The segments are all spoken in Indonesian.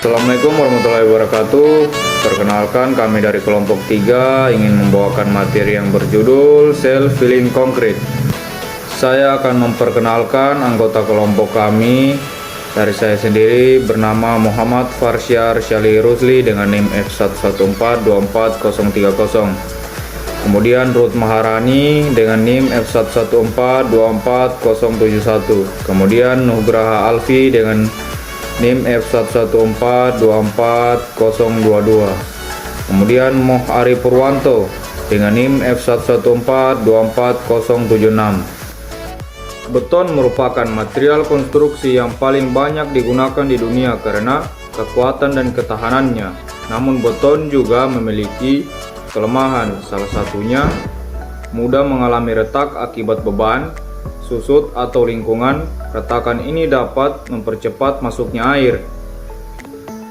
Assalamualaikum warahmatullahi wabarakatuh. Perkenalkan, kami dari kelompok 3 ingin membawakan materi yang berjudul Self-Healing Concrete. Saya akan memperkenalkan anggota kelompok kami. Dari saya sendiri bernama Muhammad Farsyar Syali Rusli dengan NIM F114242030. Kemudian Ruth Maharani dengan NIM F114242071. Kemudian Nugraha Alfi dengan NIM F114242022. Kemudian Moh Ari Purwanto dengan NIM F114242076. Beton merupakan material konstruksi yang paling banyak digunakan di dunia karena kekuatan dan ketahanannya. Namun beton juga memiliki kelemahan, salah satunya mudah mengalami retak akibat beban, susut atau lingkungan. Retakan ini dapat mempercepat masuknya air,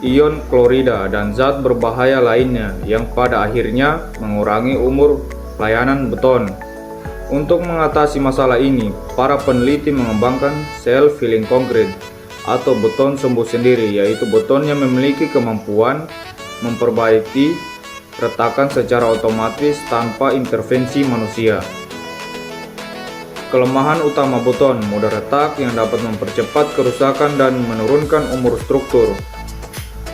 ion klorida dan zat berbahaya lainnya yang pada akhirnya mengurangi umur layanan beton. Untuk mengatasi masalah ini, para peneliti mengembangkan self-healing concrete atau beton sembuh sendiri, yaitu beton yang memiliki kemampuan memperbaiki retakan secara otomatis tanpa intervensi manusia. Kelemahan utama beton: mudah retak yang dapat mempercepat kerusakan dan menurunkan umur struktur.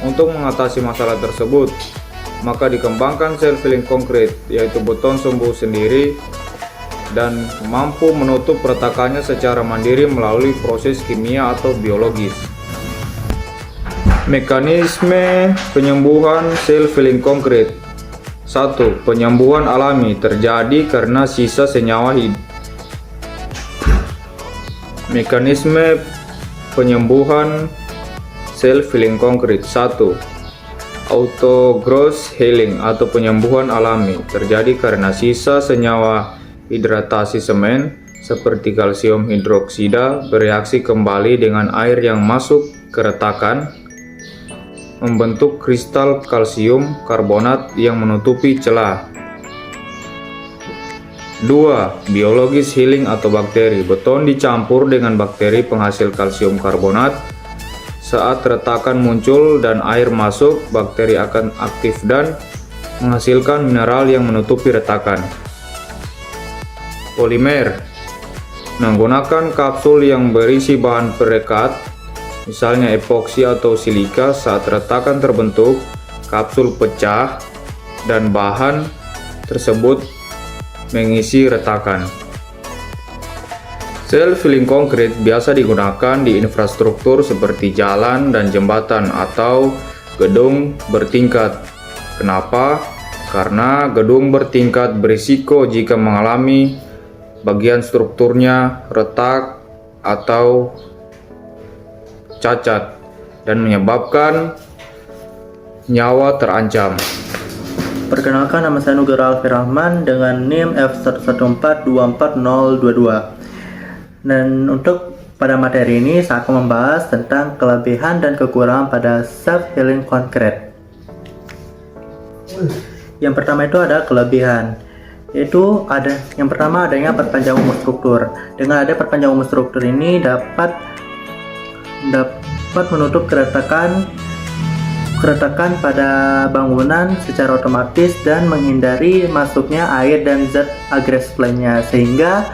Untuk mengatasi masalah tersebut, maka dikembangkan self-healing concrete, yaitu beton sembuh sendiri dan mampu menutup retakannya secara mandiri melalui proses kimia atau biologis. Mekanisme penyembuhan self-healing concrete. 1. Penyembuhan alami terjadi karena sisa senyawa hidup. Mekanisme penyembuhan self-healing concrete. 1. Autogrowth healing atau penyembuhan alami terjadi karena sisa senyawa hidratasi semen seperti kalsium hidroksida bereaksi kembali dengan air yang masuk ke retakan, membentuk kristal kalsium karbonat yang menutupi celah. 2. Biologis healing atau bakteri. Beton dicampur dengan bakteri penghasil kalsium karbonat. Saat retakan muncul dan air masuk, bakteri akan aktif dan menghasilkan mineral yang menutupi retakan. Polimer. Menggunakan kapsul yang berisi bahan perekat, misalnya epoksi atau silika. Saat retakan terbentuk, kapsul pecah dan bahan tersebut mengisi retakan. Self-healing concrete biasa digunakan di infrastruktur seperti jalan dan jembatan atau gedung bertingkat. Kenapa? Karena gedung bertingkat berisiko jika mengalami bagian strukturnya retak atau cacat dan menyebabkan nyawa terancam. Perkenalkan, nama saya Nugraha Alfi Rahman dengan NIM F114242022. Dan untuk pada materi ini saya akan membahas tentang kelebihan dan kekurangan pada self-healing concrete. Yang pertama itu ada kelebihan. Itu ada yang pertama adanya perpanjang umur struktur. Dengan ada perpanjang umur struktur ini dapat menutup keretakan pada bangunan secara otomatis dan menghindari masuknya air dan zat agresif lainnya, sehingga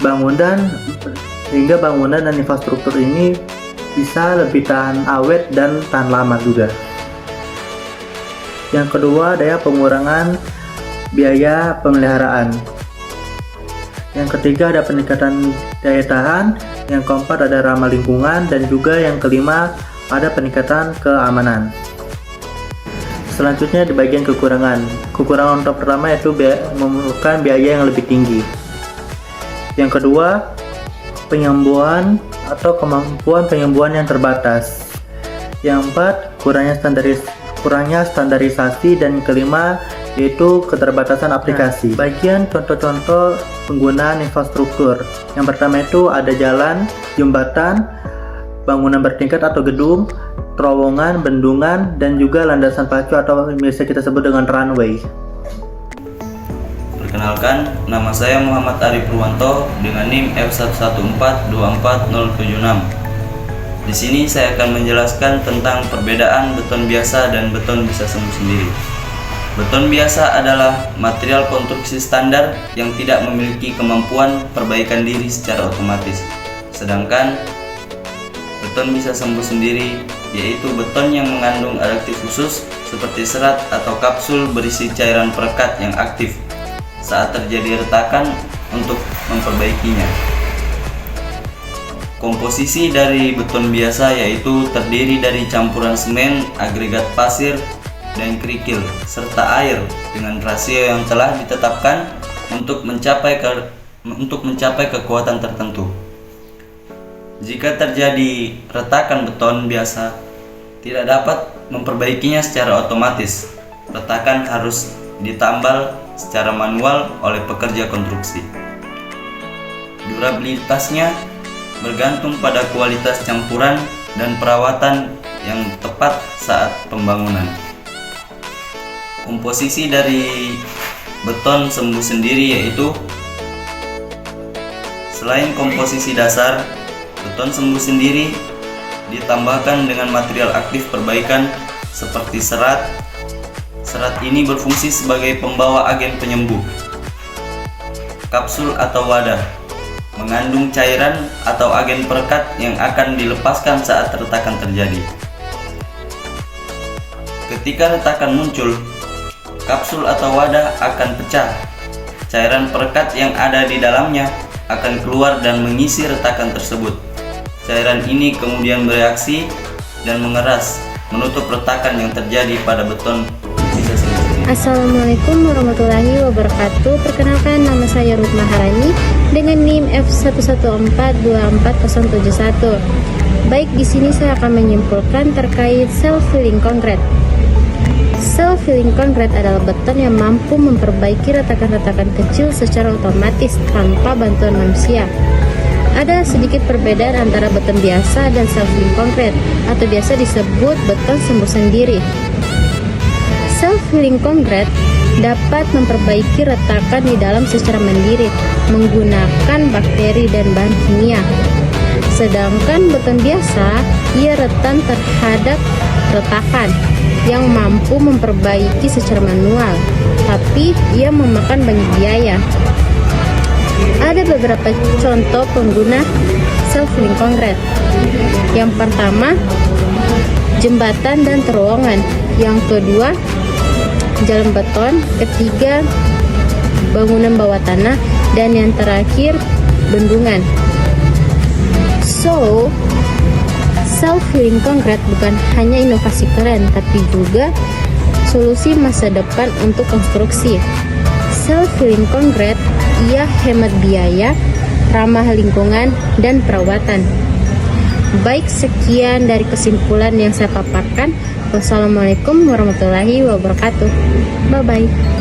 bangunan dan infrastruktur ini bisa lebih tahan awet dan tahan lama juga. Yang kedua adanya pengurangan biaya pemeliharaan. Yang ketiga ada peningkatan daya tahan. Yang keempat ada ramah lingkungan, dan juga yang kelima ada peningkatan keamanan. Selanjutnya di bagian kekurangan. Kekurangan untuk pertama yaitu memerlukan biaya yang lebih tinggi. Yang kedua, penyembuhan atau kemampuan penyembuhan yang terbatas. Yang empat, kurangnya standarisasi, dan kelima yaitu keterbatasan aplikasi. Bagian contoh-contoh penggunaan infrastruktur. Yang pertama itu ada jalan, jembatan, bangunan bertingkat atau gedung, terowongan, bendungan, dan juga landasan pacu atau biasa kita sebut dengan runway. Perkenalkan, nama saya Muhammad Ari Purwanto dengan NIM F114242076. Di sini saya akan menjelaskan tentang perbedaan beton biasa dan beton bisa sembuh sendiri. Beton biasa adalah material konstruksi standar yang tidak memiliki kemampuan perbaikan diri secara otomatis. Sedangkan beton bisa sembuh sendiri yaitu beton yang mengandung adaptif khusus seperti serat atau kapsul berisi cairan perekat yang aktif saat terjadi retakan untuk memperbaikinya. Komposisi dari beton biasa yaitu terdiri dari campuran semen, agregat pasir, dan kerikil, serta air dengan rasio yang telah ditetapkan untuk mencapai kekuatan tertentu. Jika terjadi retakan beton biasa, tidak dapat memperbaikinya secara otomatis. Retakan harus ditambal secara manual oleh pekerja konstruksi. Durabilitasnya bergantung pada kualitas campuran dan perawatan yang tepat saat pembangunan. Komposisi dari beton sembuh sendiri yaitu selain komposisi dasar, beton sembuh sendiri ditambahkan dengan material aktif perbaikan seperti serat. Serat ini berfungsi sebagai pembawa agen penyembuh. Kapsul atau wadah mengandung cairan atau agen perekat yang akan dilepaskan saat retakan terjadi. Ketika retakan muncul, kapsul atau wadah akan pecah. Cairan perekat yang ada di dalamnya akan keluar dan mengisi retakan tersebut. Cairan ini kemudian bereaksi dan mengeras, menutup retakan yang terjadi pada beton bisa sembuh. Assalamualaikum warahmatullahi wabarakatuh. Perkenalkan, nama saya Ruth Maharani dengan NIM F114244071. Baik, di sini saya akan menyimpulkan terkait self-healing concrete. Self-healing concrete adalah beton yang mampu memperbaiki retakan-retakan kecil secara otomatis tanpa bantuan manusia. Ada sedikit perbedaan antara beton biasa dan self-healing concrete, atau biasa disebut beton sembuh sendiri. Self-healing concrete dapat memperbaiki retakan di dalam secara mandiri menggunakan bakteri dan bahan kimia. Sedangkan beton biasa, ia rentan terhadap retakan yang mampu memperbaiki secara manual, tapi ia memakan banyak biaya. Ada beberapa contoh pengguna self-healing concrete. Yang pertama, jembatan dan terowongan. Yang kedua, jalan beton. Ketiga, bangunan bawah tanah. Dan yang terakhir, bendungan. So, self-healing concrete bukan hanya inovasi keren, tapi juga solusi masa depan untuk konstruksi. Self-healing concrete ia hemat biaya, ramah lingkungan, dan perawatan. Baik, sekian dari kesimpulan yang saya paparkan. Wassalamualaikum warahmatullahi wabarakatuh. Bye-bye.